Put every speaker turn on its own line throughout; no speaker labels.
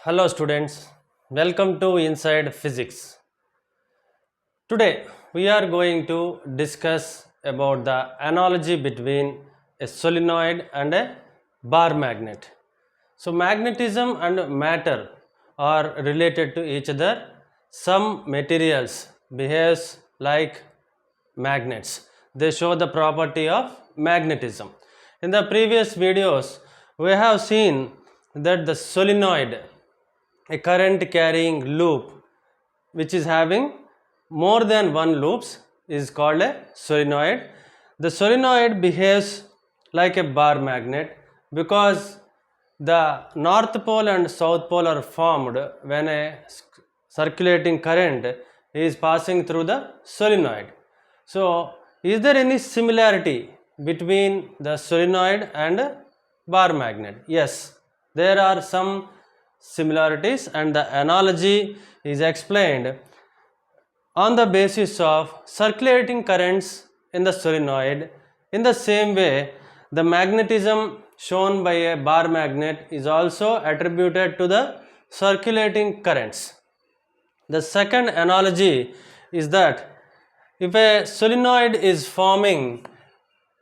Hello students, welcome to Inside Physics. Today we are going to discuss about the analogy between a solenoid and a bar magnet. So magnetism and matter are related to each other. Some materials behaves like magnets. They show the property of magnetism. In the previous videos we have seen that the solenoid, a current carrying loop which is having more than one loops, is called a solenoid. The solenoid behaves like a bar magnet because the north pole and south pole are formed when a circulating current is passing through the solenoid. So is there any similarity between the solenoid and bar magnet? Yes, there are some similarities, and the analogy is explained on the basis of circulating currents in the solenoid. In the same way, the magnetism shown by a bar magnet is also attributed to the circulating currents. The second analogy is that if a solenoid is forming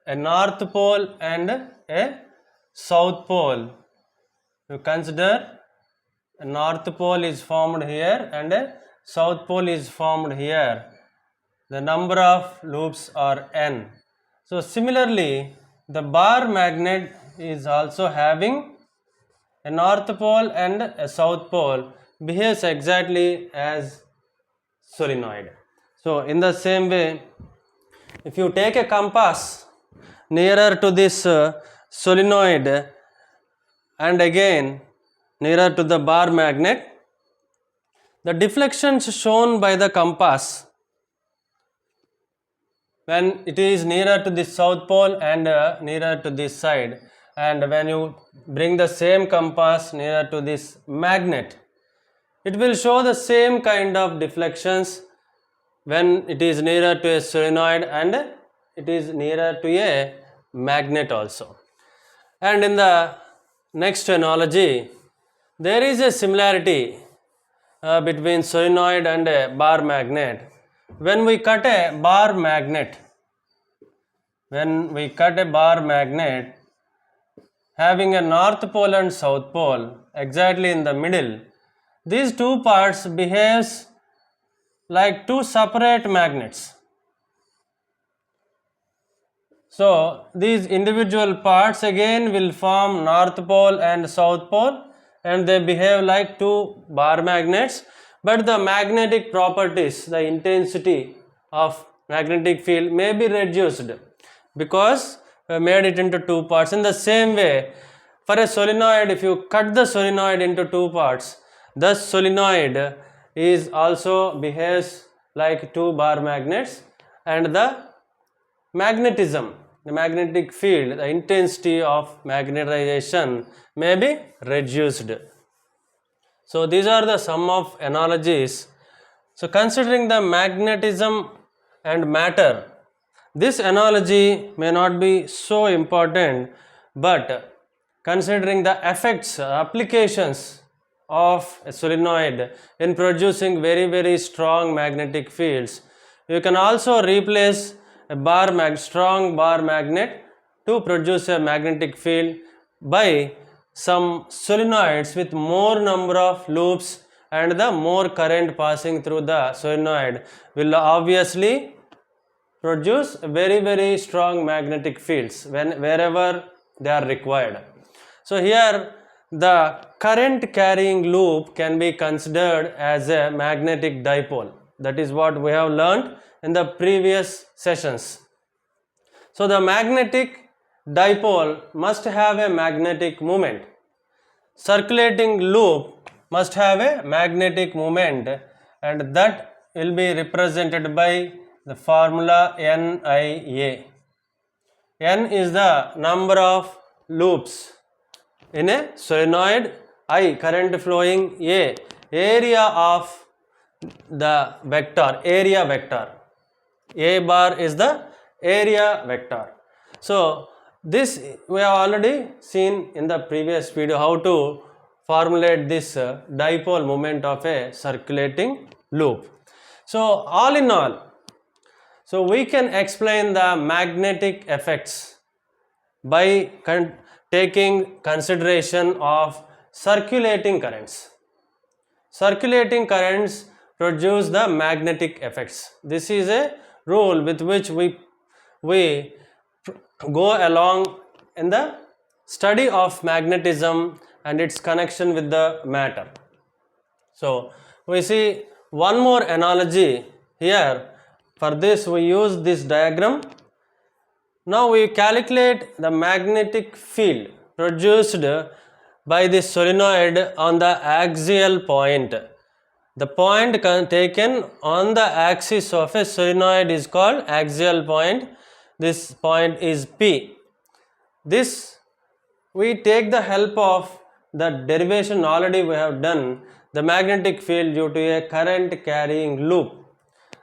a north pole and a south pole, you consider a north pole is formed here and a south pole is formed here. The number of loops are n. So similarly, the bar magnet is also having a north pole and a south pole, behaves exactly as solenoid. So in the same way, if you take a compass nearer to this solenoid and again nearer to the bar magnet, the deflections shown by the compass when it is nearer to the south pole and nearer to this side, and when you bring the same compass nearer to this magnet, it will show the same kind of deflections when it is nearer to a solenoid and it is nearer to a magnet also. And in the next analogy, there is a similarity between solenoid and a bar magnet. When we cut a bar magnet having a north pole and south pole exactly in the middle, these two parts behaves like two separate magnets. So these individual parts again will form north pole and south pole, and they behave like two bar magnets, but the magnetic properties, the intensity of magnetic field may be reduced because we made it into two parts. In the same way, for a solenoid, if you cut the solenoid into two parts, the solenoid is also behaves like two bar magnets, and the magnetism, the magnetic field, the intensity of magnetization may be reduced. So these are the sum of analogies. So considering the magnetism and matter, this analogy may not be so important, but considering the effects, applications of a solenoid in producing very strong magnetic fields, you can also replace a strong bar magnet to produce a magnetic field by some solenoids with more number of loops, and the more current passing through the solenoid will obviously produce very strong magnetic fields wherever they are required. So here the current carrying loop can be considered as a magnetic dipole. That is what we have learned in the previous sessions. So the magnetic dipole must have a magnetic moment. Circulating loop must have a magnetic moment, and that will be represented by the formula NIA. N is the number of loops in a solenoid, I current flowing, A area of the vector, area vector. A bar is the area vector. So this we have already seen in the previous video, how to formulate this dipole moment of a circulating loop. So all in all, so we can explain the magnetic effects by taking consideration of circulating currents. Circulating currents produce the magnetic effects. This is a rule with which we go along in the study of magnetism and its connection with the matter. So we see one more analogy here. For this we use this diagram. Now we calculate the magnetic field produced by the solenoid on the axial point. The point taken on the axis of a solenoid is called axial point. This point is P. This we take the help of the derivation already we have done, the magnetic field due to a current carrying loop.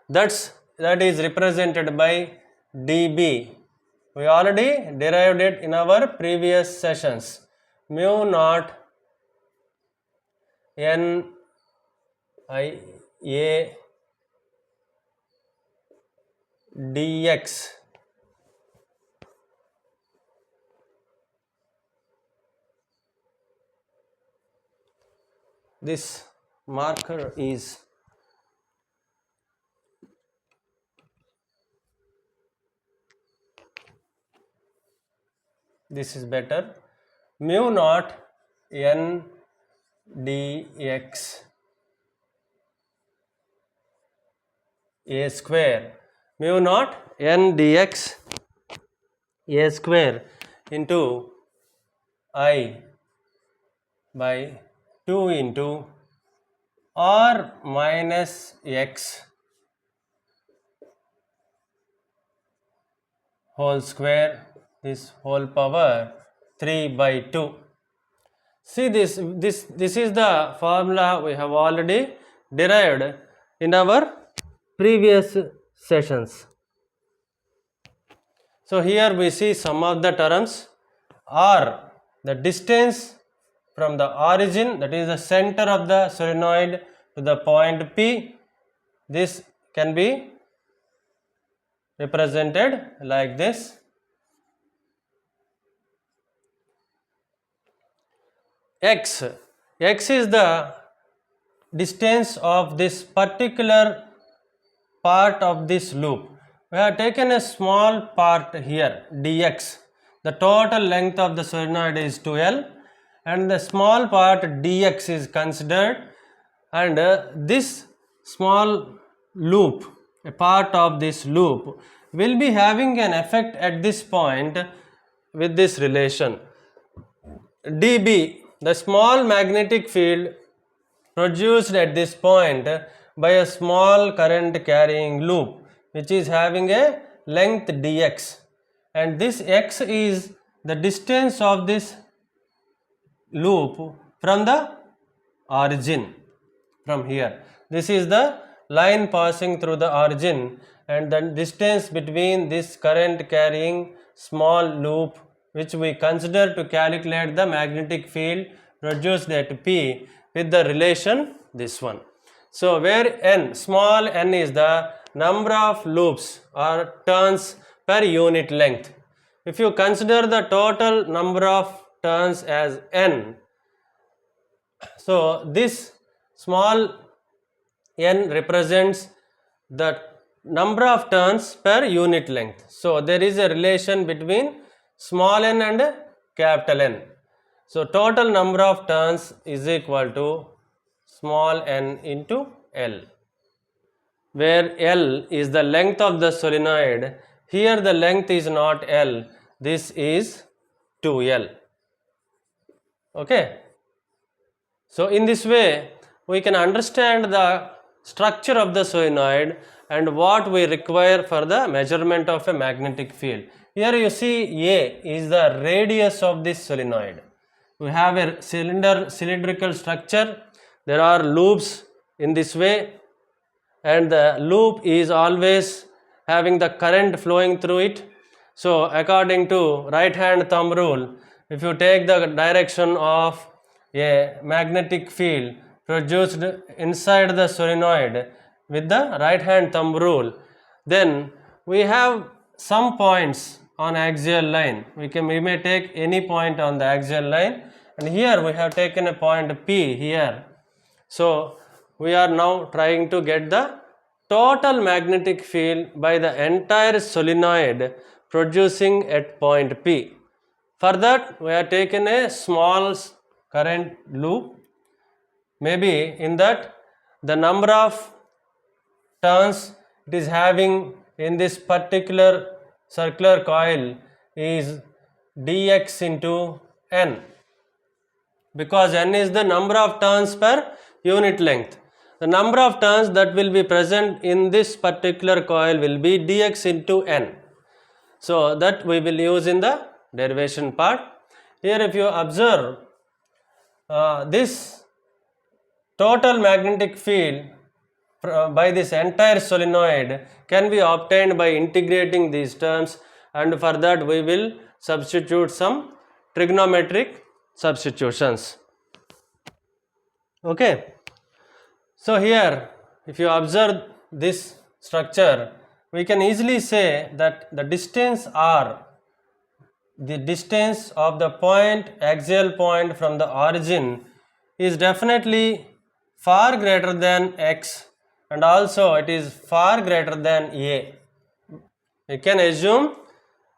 That is represented by dB. We already derived it in our previous sessions. Mu naught n I a dx this marker is this is better, mu naught n dx a square, mu naught n dx a square into I by 2 into r minus x whole square, this whole power 3 by 2. See this is the formula we have already derived in our previous sessions. So here we see some of the terms. R, the distance from the origin, that is the center of the solenoid, to the point P. This can be represented like this. X is the distance of this particular part of this loop. We have taken a small part here, dx. The total length of the solenoid is 2L and the small part dx is considered, and this small loop, a part of this loop, will be having an effect at this point with this relation. dB, the small magnetic field produced at this point by a small current carrying loop which is having a length dx, and this x is the distance of this loop from the origin, from here. This is the line passing through the origin, and the distance between this current carrying small loop which we consider to calculate the magnetic field produced at P with the relation this one. So where n, small n is the number of loops or turns per unit length. If you consider the total number of turns as n, so this small n represents the number of turns per unit length. So there is a relation between small n and capital N. So total number of turns is equal to small n into L, where L is the length of the solenoid. Here the length is not L, this is 2L. Okay. So in this way we can understand the structure of the solenoid and what we require for the measurement of a magnetic field. Here you see A is the radius of this solenoid. We have a cylindrical structure. There are loops in this way, and the loop is always having the current flowing through it. So according to right hand thumb rule, if you take the direction of a magnetic field produced inside the solenoid with the right hand thumb rule, then we have some points on axial line. We may take any point on the axial line, and here we have taken a point P here. So we are now trying to get the total magnetic field by the entire solenoid producing at point P. For that, we have taken a small current loop. Maybe in that the number of turns it is having in this particular circular coil is dx into n, because n is the number of turns per unit length. The number of turns that will be present in this particular coil will be dx into n. So that we will use in the derivation part. Here if you observe, this total magnetic field by this entire solenoid can be obtained by integrating these terms, and for that we will substitute some trigonometric substitutions. Okay. So here if you observe this structure, we can easily say that the distance r, the distance of the point, axial point from the origin, is definitely far greater than x, and also it is far greater than a. We can assume,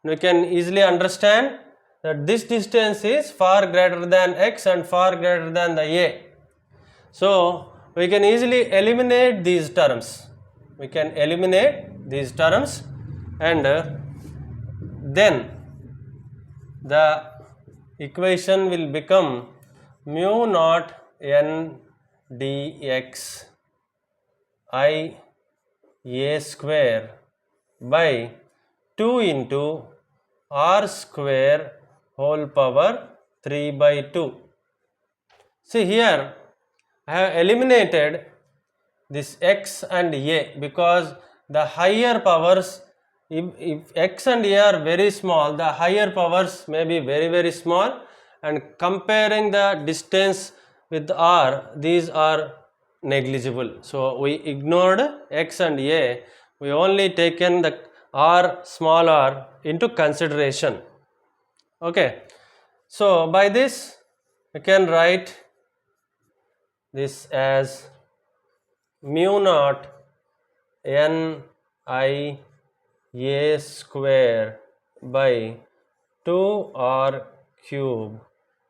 we can easily understand that this distance is far greater than x and far greater than the a. So we can easily eliminate these terms. We can eliminate these terms, and then the equation will become mu naught n dx I a square by 2 into r square whole power 3 by 2. See here, I have eliminated this x and a because the higher powers, if x and a are very small, the higher powers may be very small, and comparing the distance with r, these are negligible. So we ignored x and a, we only taken the r, small r into consideration. Okay, so by this we can write this as mu naught n I a square by 2r cube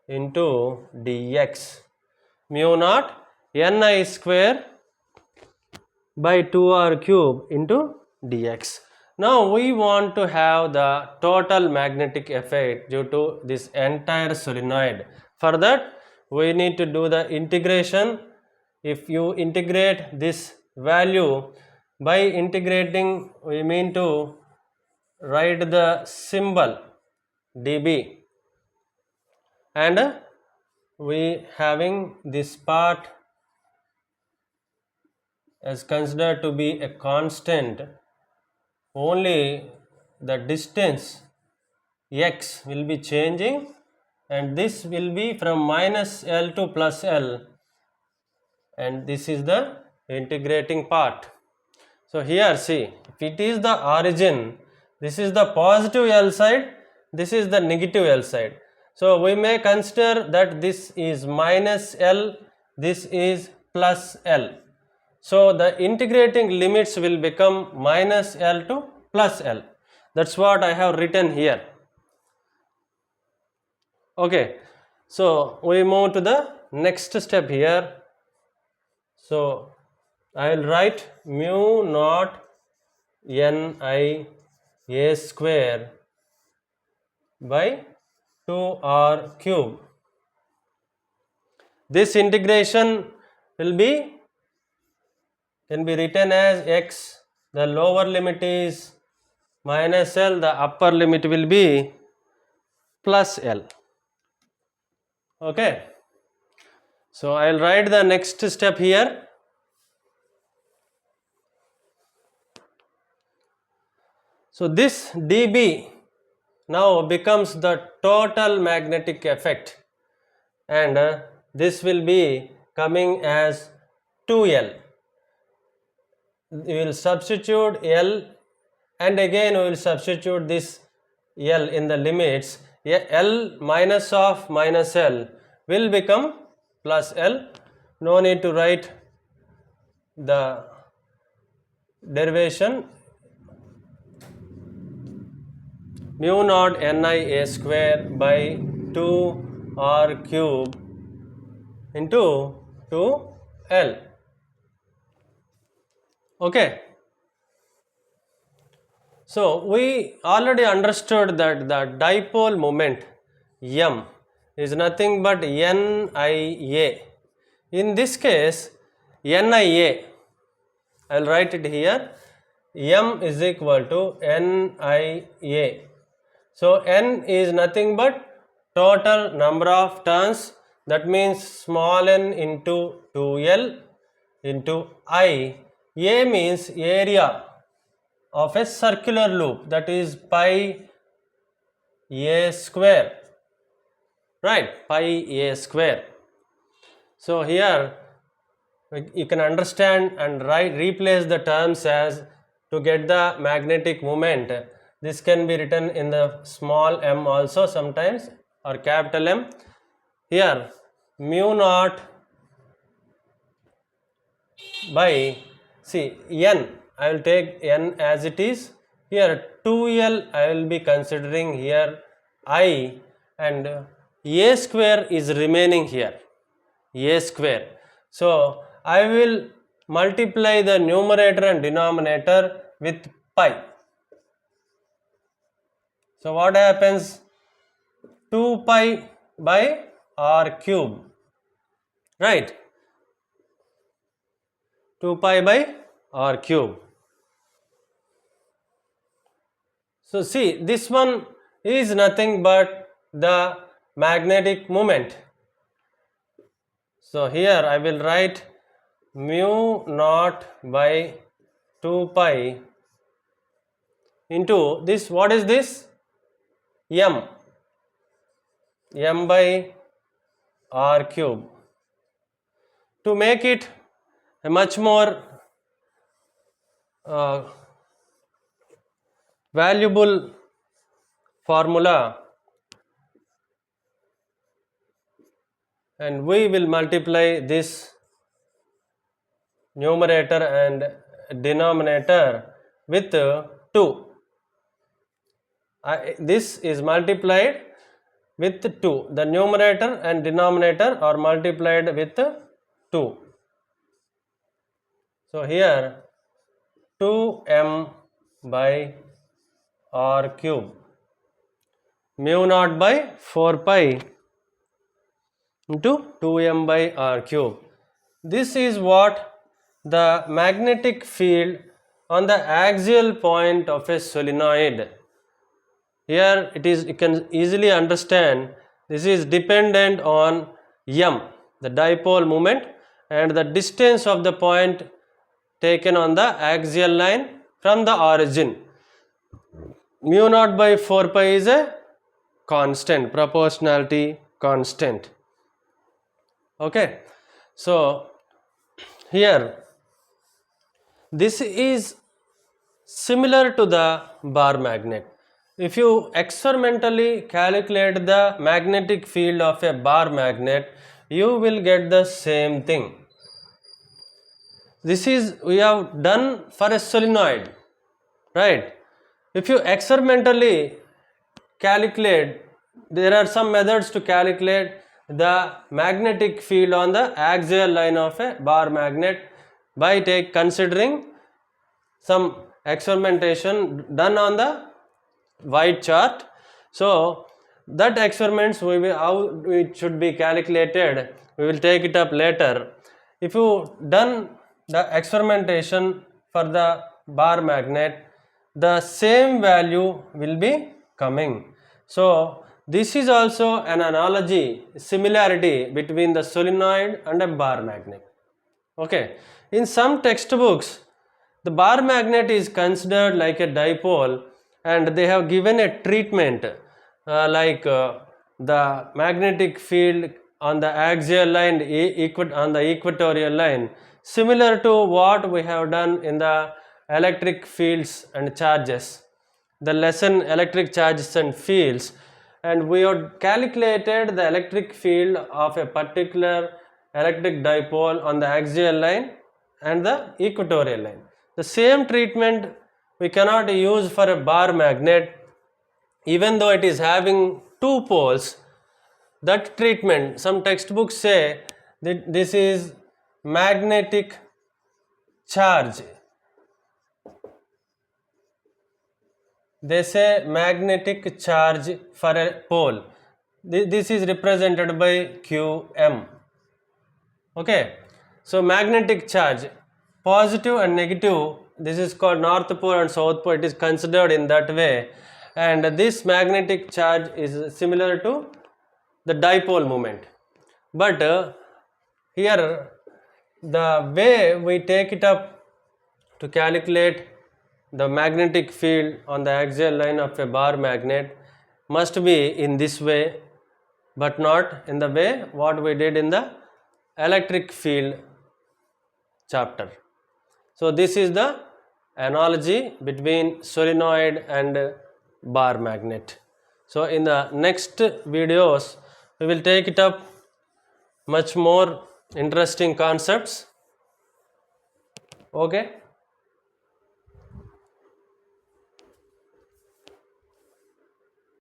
into dx, mu naught n I square by 2r cube into dx. Now we want to have the total magnetic effect due to this entire solenoid. For that we need to do the integration. If you integrate this value, by integrating we mean to write the symbol dB, and we having this part as considered to be a constant, only the distance x will be changing, and this will be from minus L to plus L, and this is the integrating part. So here see, if it is the origin, this is the positive L side, this is the negative L side. So we may consider that this is minus L, this is plus L. So the integrating limits will become minus L to plus L. That's what I have written here. Okay, so we move to the next step here. So I will write mu naught n I a square by 2r cube. This integration will be, can be written as x, the lower limit is minus L, the upper limit will be plus L. Okay, so I will write the next step here. So this dB now becomes the total magnetic effect, and this will be coming as 2L. We will substitute L, and again we will substitute this L in the limits. L minus of minus L will become plus L. No need to write the derivation. Mu naught NiA square by 2R cube into 2L. Okay. So we already understood that the dipole moment M is nothing but NiA. In this case, NiA, I will write it here, M is equal to NiA. So N is nothing but total number of turns, that means small n into 2L into I. A means area of a circular loop, that is pi A square, right, pi A square. So here you can understand and replace the terms as to get the magnetic moment. This can be written in the small m also sometimes, or capital M. Here mu naught by, see, n, I will take n as it is. Here 2L I will be considering here I, and A square is remaining here, A square. So I will multiply the numerator and denominator with pi. So what happens? 2 pi by R cube, right? 2 pi by R cube. So see, this one is nothing but the magnetic moment. So here I will write mu naught by 2 pi into this, what is this? M by R cube. To make it a much more valuable formula, and we will multiply this numerator and denominator with 2. This is multiplied with 2. The numerator and denominator are multiplied with 2. So here 2m by R cube, mu naught by 4 pi into 2m by R cube. This is what the magnetic field on the axial point of a solenoid. Here it is, you can easily understand, this is dependent on M, the dipole moment, and the distance of the point taken on the axial line from the origin. Mu naught by 4 pi is a constant, proportionality constant. Okay, so here this is similar to the bar magnet. If you experimentally calculate the magnetic field of a bar magnet, you will get the same thing. This is we have done for a solenoid, right? If you experimentally calculate, there are some methods to calculate the magnetic field on the axial line of a bar magnet by considering some experimentation done on the white chart. So that experiments how it should be calculated, we will take it up later. If you done the experimentation for the bar magnet, the same value will be coming. So this is also an analogy, similarity between the solenoid and a bar magnet. Okay, in some textbooks the bar magnet is considered like a dipole, and they have given a treatment the magnetic field on the axial line on the equatorial line, similar to what we have done in the electric fields and charges, the lesson electric charges and fields, and we have calculated the electric field of a particular electric dipole on the axial line and the equatorial line. The same treatment we cannot use for a bar magnet, even though it is having two poles. That treatment, some textbooks say that this is magnetic charge. They say magnetic charge for a pole. This is represented by Qm. Okay, so magnetic charge, positive and negative, this is called north pole and south pole, it is considered in that way, and this magnetic charge is similar to the dipole moment. But here the way we take it up to calculate the magnetic field on the axial line of a bar magnet must be in this way, but not in the way what we did in the electric field chapter. So this is the analogy between solenoid and bar magnet. So in the next videos we will take it up much more interesting concepts. Okay.